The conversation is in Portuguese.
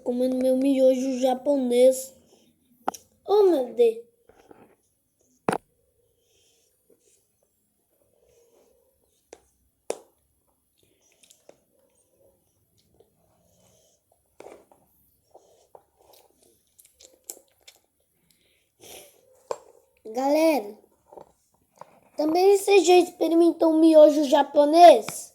comendo meu miojo japonês. Oh, meu Deus. Galera, também você já experimentou um miojo japonês?